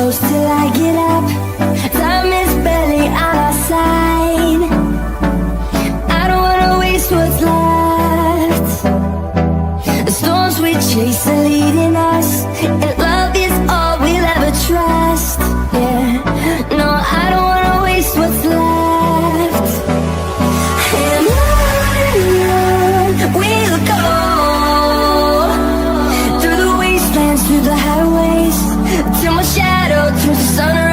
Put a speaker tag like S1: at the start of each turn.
S1: close till I get up. Time is barely on our side. I don't wanna waste what's left. The storms we chase are leading us, and love is all we'll ever trust. Yeah, no, I don't wanna waste what's left. And on we'll go, through the wastelands, through the highways, till my shadow turns to sun.